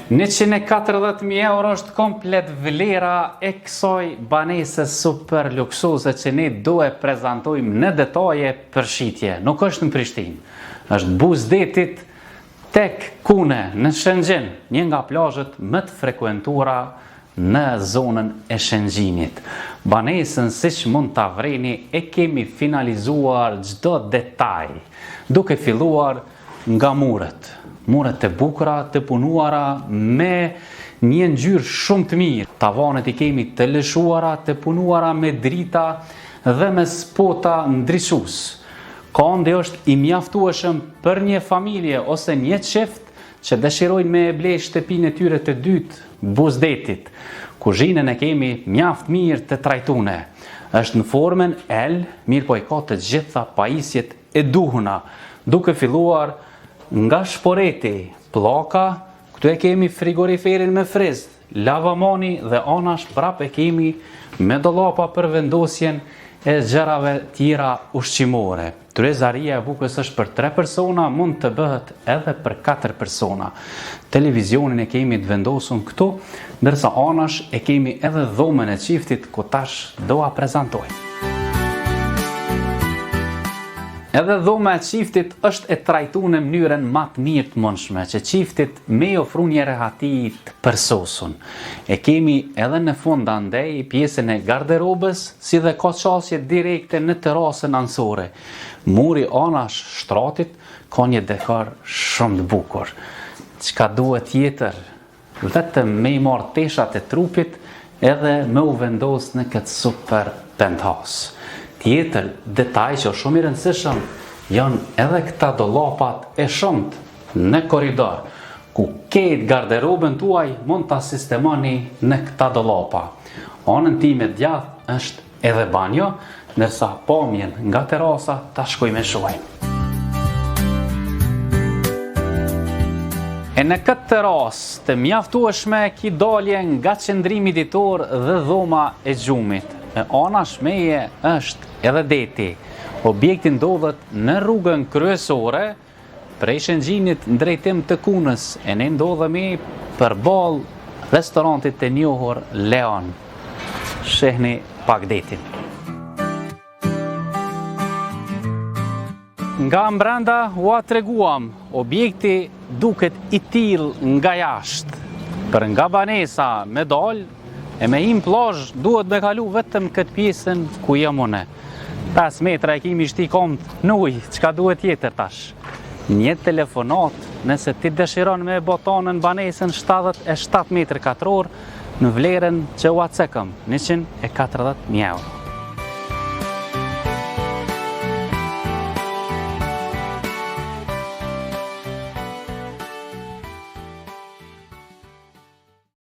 140.000 euro është komplet vlera e kësaj banese super luksuze që ne do e prezentojmë në detaje për shitje. Nuk është në Prishtinë, është Buzdetit tek Kune në Shëngjin, një nga plazhet më të frekuentuara në zonën e Shëngjinit. Banesën siç mund ta vreni e kemi finalizuar çdo detaj, duke filluar nga muret. Muret të bukura, të punuara me një ngjyrë shumë të mirë. Tavanet i kemi të lëshuara, të punuara me drita dhe me spota ndriçues. Kondi është i mjaftueshëm për një familje ose një çift që dëshirojnë me ble shtëpinë e tyre të dytë, Buzdetit. Kuzhinën e kemi mjaft mirë të trajtune. Është në formën L, mirë po i ka të gjitha pajisjet e duhuna, duke filluar nga shporeti, pllaka, këtu e kemi frigoriferin me friz, lavamani dhe anash prap e kemi me dollapa për vendosjen e gjërave tjera ushqimore. Trezaria e bukës është për 3 persona, mund të bëhet edhe për 4 persona. Televizionin e kemi të vendosur këtu, ndërsa anash e kemi edhe dhomën e çiftit ku tash do a prezantoj. Edhe dhoma e çiftit është e trajtuar në mënyrën më të mirë të mundshme, që çiftit me ofru një rehati të përsosun. E kemi edhe në fund andej pjesën e garderobës, si dhe ka qasje direkte në terasën anësore. Muri anash shtratit ka një dekor shumë të bukur. Çka duhet tjetër? Vetëm me i marrë teshat e trupit edhe me u vendos në këtë super penthouse. Tjetër detaj që është shumë i rëndësishëm janë edhe këta dollapat e shumtë në korridor, ku ketë garderobën tuaj mund ta sistemoni në këta dollapa. Anën time djathtë është edhe banjo, ndërsa pamjen nga terasa ta shkojmë shohim. E në këtë terasë të mjaftueshme ki dalje nga qendrimi ditor dhe dhoma e gjumit. E anash meje është edhe deti. Objekti ndodhet në rrugën kryesore, prej Shëngjinit në drejtim të Kunës, e ne ndodhemi përballë restorantit të njohur Leon. Shehni pak detin. Nga mbrenda ua treguam, objekti duket i tillë nga jashtë. Për nga banesa me dal, e me him plazh duhet me kalu vetëm këtë pjesën ku jam unë. 5 metra e kemi shti komt në ujë, çka duhet tjetër tash? Një telefonat nëse ti dëshiron me botonën banesën 77 m2 në vlerën që ua cekëm, 140.000 euro.